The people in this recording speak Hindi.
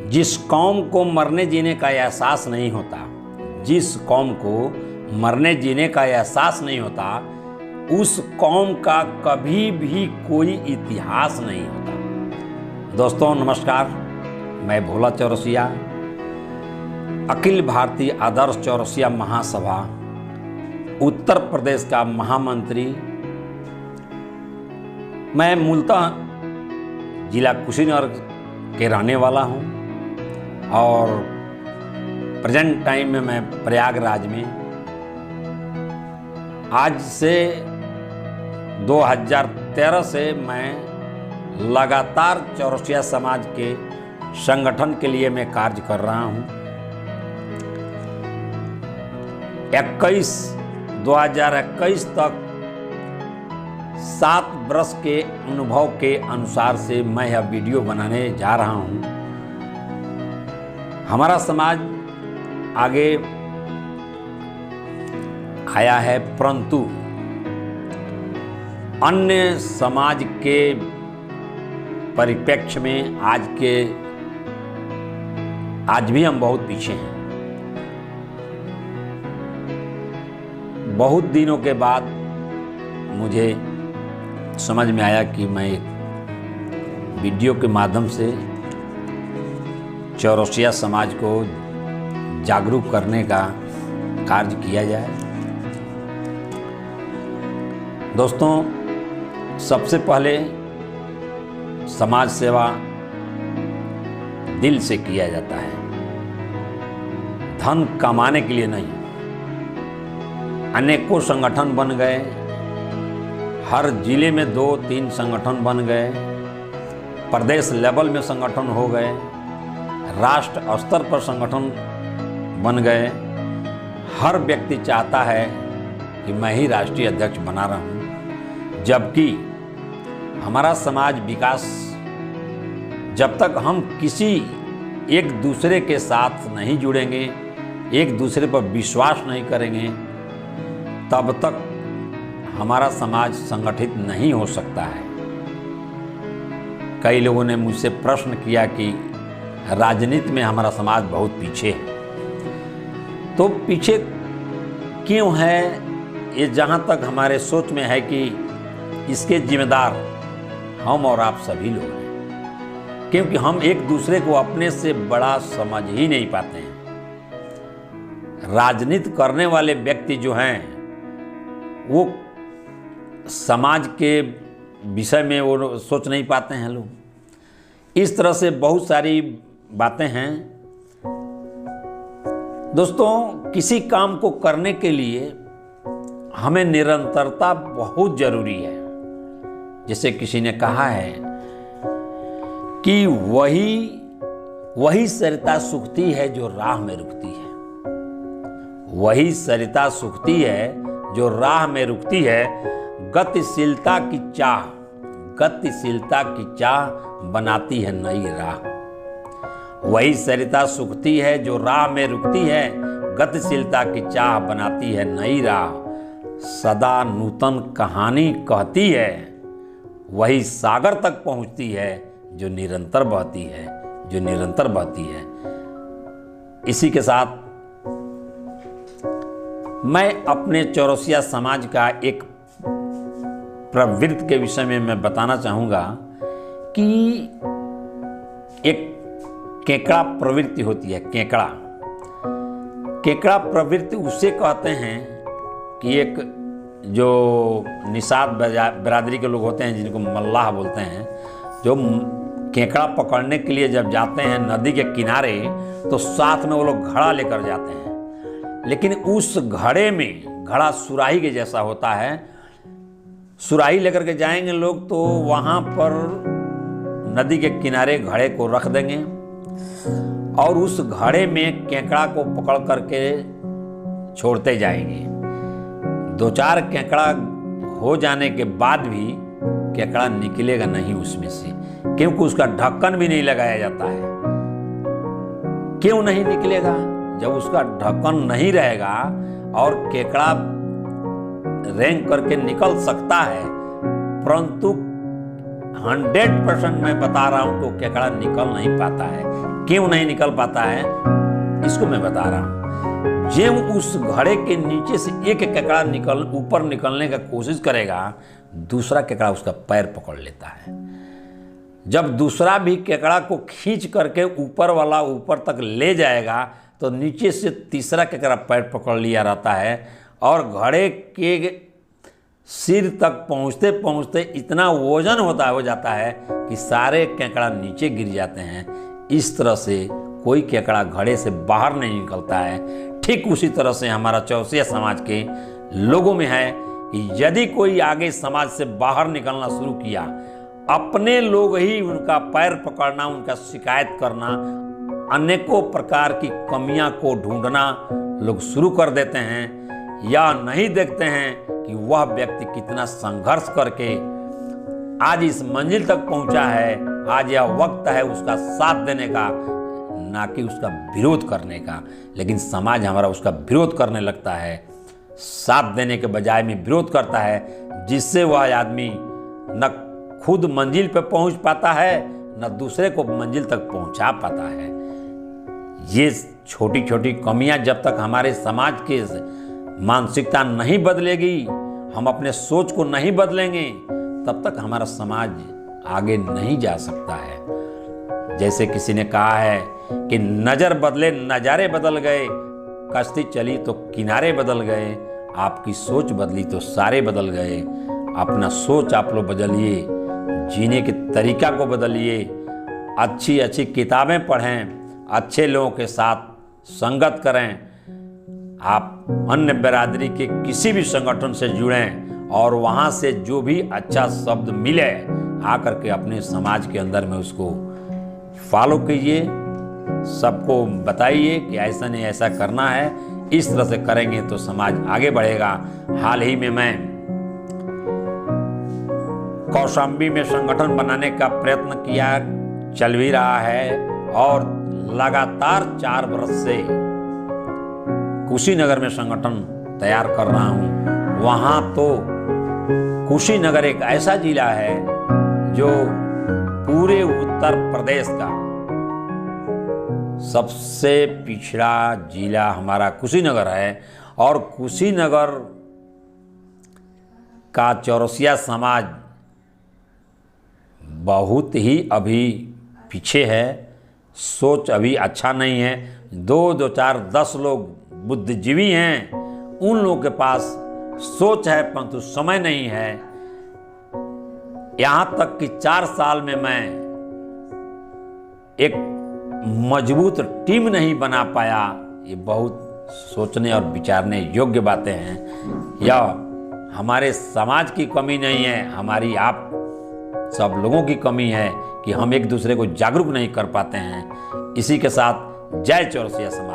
जिस कौम को मरने जीने का एहसास नहीं होता, जिस कौम को मरने जीने का एहसास नहीं होता, उस कौम का कभी भी कोई इतिहास नहीं होता। दोस्तों नमस्कार, मैं भोला चौरसिया, अखिल भारतीय आदर्श चौरसिया महासभा उत्तर प्रदेश का महामंत्री। मैं मूलतः जिला कुशीनगर के रहने वाला हूं और प्रेजेंट टाइम में मैं प्रयागराज में आज से 2013 से मैं लगातार चौरसिया समाज के संगठन के लिए मैं कार्य कर रहा हूं। 2021 तक 7 वर्ष के अनुभव के अनुसार से मैं यह वीडियो बनाने जा रहा हूं। हमारा समाज आगे आया है, परंतु अन्य समाज के परिप्रेक्ष्य में आज भी हम बहुत पीछे हैं। बहुत दिनों के बाद मुझे समझ में आया कि मैं एक वीडियो के माध्यम से चौरसिया समाज को जागरूक करने का कार्य किया जाए। दोस्तों, सबसे पहले समाज सेवा दिल से किया जाता है, धन कमाने के लिए नहीं। अनेकों संगठन बन गए, हर जिले में 2-3 संगठन बन गए, प्रदेश लेवल में संगठन हो गए, राष्ट्र स्तर पर संगठन बन गए। हर व्यक्ति चाहता है कि मैं ही राष्ट्रीय अध्यक्ष बना रहा हूँ, जबकि हमारा समाज विकास, जब तक हम किसी एक दूसरे के साथ नहीं जुड़ेंगे, एक दूसरे पर विश्वास नहीं करेंगे, तब तक हमारा समाज संगठित नहीं हो सकता है। कई लोगों ने मुझसे प्रश्न किया कि राजनीति में हमारा समाज बहुत पीछे है। तो पीछे क्यों है, ये जहाँ तक हमारे सोच में है कि इसके जिम्मेदार हम और आप सभी लोग हैं, क्योंकि हम एक दूसरे को अपने से बड़ा समझ ही नहीं पाते हैं। राजनीति करने वाले व्यक्ति जो हैं वो समाज के विषय में वो सोच नहीं पाते हैं लोग। इस तरह से बहुत सारी बातें हैं। दोस्तों, किसी काम को करने के लिए हमें निरंतरता बहुत जरूरी है। जैसे किसी ने कहा है कि वही सरिता सूखती है जो राह में रुकती है। वही सरिता सूखती है जो राह में रुकती है। गतिशीलता की चाह बनाती है नई राह। वही सरिता सूखती है जो राह में रुकती है, गतिशीलता की चाह बनाती है नई राह। सदा नूतन कहानी कहती है, वही सागर तक पहुंचती है जो निरंतर बहती है। इसी के साथ मैं अपने चौरसिया समाज का एक प्रवृत्ति के विषय में मैं बताना चाहूँगा कि एक केकड़ा प्रवृत्ति होती है। केकड़ा प्रवृत्ति उसे कहते हैं कि एक जो निषाद बिरादरी के लोग होते हैं, जिनको मल्लाह बोलते हैं, जो केकड़ा पकड़ने के लिए जब जाते हैं नदी के किनारे, तो साथ में वो लोग घड़ा लेकर जाते हैं। लेकिन उस घड़ा सुराही के जैसा होता है। सुराही लेकर के जाएंगे लोग तो वहाँ पर नदी के किनारे घड़े को रख देंगे और उस घड़े में केकड़ा को पकड़ करके छोड़ते जाएंगे। 2-4 केकड़ा हो जाने के बाद भी केकड़ा निकलेगा नहीं उसमें से, क्योंकि उसका ढक्कन भी नहीं लगाया जाता है। क्यों नहीं निकलेगा? जब उसका ढक्कन नहीं रहेगा और केकड़ा रेंग करके निकल सकता है, परंतु 100% मैं बता रहा हूं तो केकड़ा निकल नहीं पाता है। क्यों नहीं निकल पाता है इसको मैं बता रहा हूं। जो उस घड़े के नीचे से एक केकड़ा ऊपर निकलने का कोशिश करेगा, दूसरा केकड़ा उसका पैर पकड़ लेता है। जब दूसरा भी केकड़ा को खींच करके ऊपर वाला ऊपर तक ले जाएगा तो नीचे से तीसरा केकड़ा पैर पकड़ लिया रहता है और घड़े के सिर तक पहुंचते पहुंचते इतना वजन हो जाता है कि सारे केकड़ा नीचे गिर जाते हैं। इस तरह से कोई केकड़ा घड़े से बाहर नहीं निकलता है। ठीक उसी तरह से हमारा चौरसिया समाज के लोगों में है कि यदि कोई आगे समाज से बाहर निकलना शुरू किया, अपने लोग ही उनका पैर पकड़ना, उनका शिकायत करना, अनेकों प्रकार की कमियां को ढूंढना लोग शुरू कर देते हैं, या नहीं देखते हैं कि वह व्यक्ति कितना संघर्ष करके आज इस मंजिल तक पहुंचा है। आज यह वक्त है उसका साथ देने का, ना कि उसका विरोध करने का। लेकिन समाज हमारा उसका विरोध करने लगता है, साथ देने के बजाय में विरोध करता है, जिससे वह आदमी न खुद मंजिल पर पहुंच पाता है न दूसरे को मंजिल तक पहुंचा पाता है। ये छोटी छोटी कमियां जब तक हमारे समाज के मानसिकता नहीं बदलेगी, हम अपने सोच को नहीं बदलेंगे, तब तक हमारा समाज आगे नहीं जा सकता है। जैसे किसी ने कहा है कि नजर बदले नजारे बदल गए, कश्ती चली तो किनारे बदल गए, आपकी सोच बदली तो सारे बदल गए। अपना सोच आप लोग बदलिए, जीने के तरीका को बदलिए, अच्छी अच्छी किताबें पढ़ें, अच्छे लोगों के साथ संगत करें। आप अन्य बिरादरी के किसी भी संगठन से जुड़ें और वहाँ से जो भी अच्छा शब्द मिले आकर के अपने समाज के अंदर में उसको फॉलो कीजिए, सबको बताइए कि ऐसा नहीं ऐसा करना है। इस तरह से करेंगे तो समाज आगे बढ़ेगा। हाल ही में मैं कौशाम्बी में संगठन बनाने का प्रयत्न किया, चल भी रहा है, और लगातार 4 वर्ष से कुशीनगर में संगठन तैयार कर रहा हूं। वहां तो कुशीनगर एक ऐसा जिला है जो पूरे उत्तर प्रदेश का सबसे पिछड़ा जिला हमारा कुशीनगर है, और कुशीनगर का चौरसिया समाज बहुत ही अभी पीछे है, सोच अभी अच्छा नहीं है। 2 4 10 लोग बुद्धिजीवी हैं, उन लोगों के पास सोच है परंतु समय नहीं है। यहां तक कि 4 साल में मैं एक मजबूत टीम नहीं बना पाया। ये बहुत सोचने और विचारने योग्य बातें हैं। यह हमारे समाज की कमी नहीं है, हमारी आप सब लोगों की कमी है कि हम एक दूसरे को जागरूक नहीं कर पाते हैं। इसी के साथ जय चौरसिया समाज।